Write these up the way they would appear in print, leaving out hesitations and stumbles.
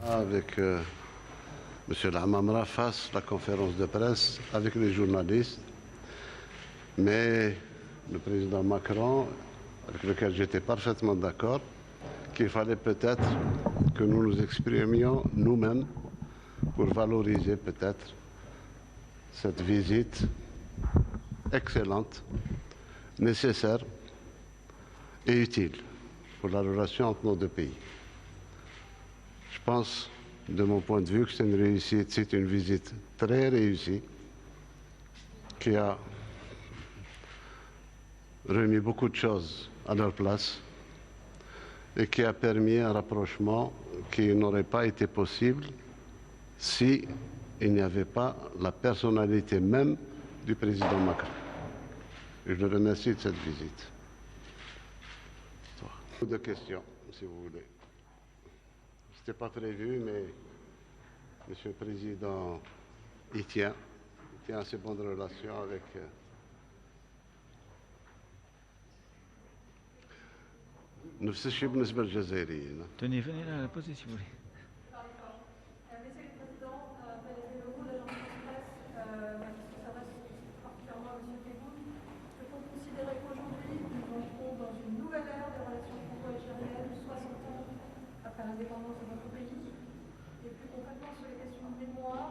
avec M. Lamamra fasse la conférence de presse avec les journalistes. Mais le président Macron, avec lequel j'étais parfaitement d'accord, qu'il fallait peut-être que nous nous exprimions nous-mêmes pour valoriser peut-être cette visite excellente, nécessaire et utile pour la relation entre nos deux pays. Je pense, de mon point de vue, que c'est une réussite, c'est une visite très réussie qui a remis beaucoup de choses à leur place et qui a permis un rapprochement qui n'aurait pas été possible si il n'y avait pas la personnalité même du président Macron. Et je le remercie de cette visite. Beaucoup de questions, si vous voulez. Ce n'était pas prévu, mais M. le Président y tient. Il tient assez bonnes relations avec... نفس الشيء بالنسبة للجزائريين. Tenez, venez là, la posez si vous voulez. Monsieur le Président, le rôle de l'agence de presse, ma question s'adresse particulièrement à M. Tebboune. Peut-on considérer qu'aujourd'hui, nous entrons dans une nouvelle ère des relations franco-algériennes, 60 ans après l'indépendance de notre pays? Et plus concrètement, sur les questions de mémoire,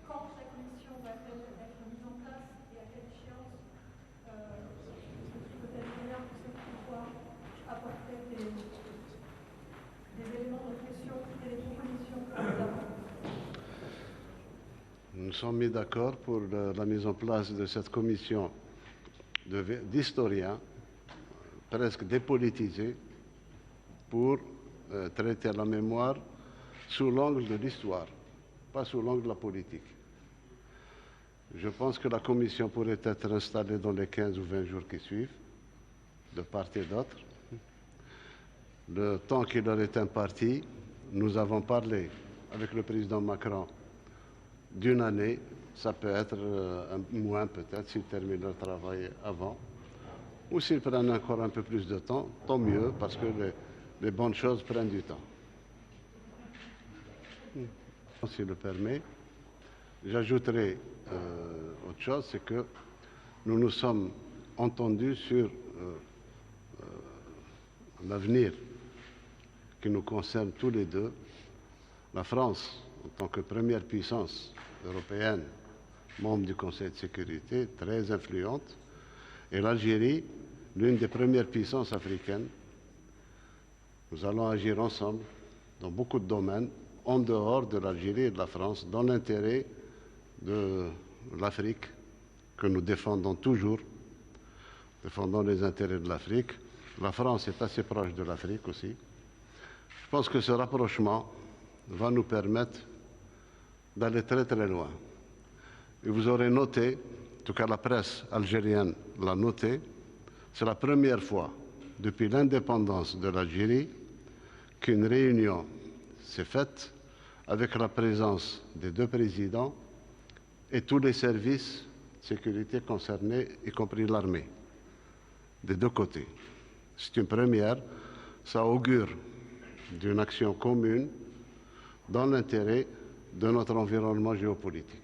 quand la commission va-t-elle être mise en place et à quelle échéance peut-elle venir pour cette fois apporter des éléments de pression et des propositions pour les avoir? Nous sommes mis d'accord pour la mise en place de cette commission d'historiens presque dépolitisés pour traiter la mémoire sous l'angle de l'histoire, pas sous l'angle de la politique. Je pense que la commission pourrait être installée dans les 15 ou 20 jours qui suivent, de part et d'autre. Le temps qui leur est imparti, nous avons parlé avec le président Macron d'une année. Ça peut être un mois peut-être s'ils terminent leur travail avant. Ou s'ils prennent encore un peu plus de temps, tant mieux, parce que les bonnes choses prennent du temps. S'il le permet, j'ajouterai autre chose, c'est que nous nous sommes entendus sur l'avenir qui nous concerne tous les deux. La France, en tant que première puissance européenne, membre du Conseil de sécurité, très influente, et l'Algérie, l'une des premières puissances africaines. Nous allons agir ensemble dans beaucoup de domaines, en dehors de l'Algérie et de la France, dans l'intérêt de l'Afrique, que nous défendons toujours, défendons les intérêts de l'Afrique. La France est assez proche de l'Afrique aussi. Je pense que ce rapprochement va nous permettre d'aller très très loin. Et vous aurez noté, en tout cas la presse algérienne l'a noté, c'est la première fois depuis l'indépendance de l'Algérie qu'une réunion s'est faite avec la présence des deux présidents et tous les services de sécurité concernés, y compris l'armée, des deux côtés. C'est une première, ça augure d'une action commune dans l'intérêt de notre environnement géopolitique.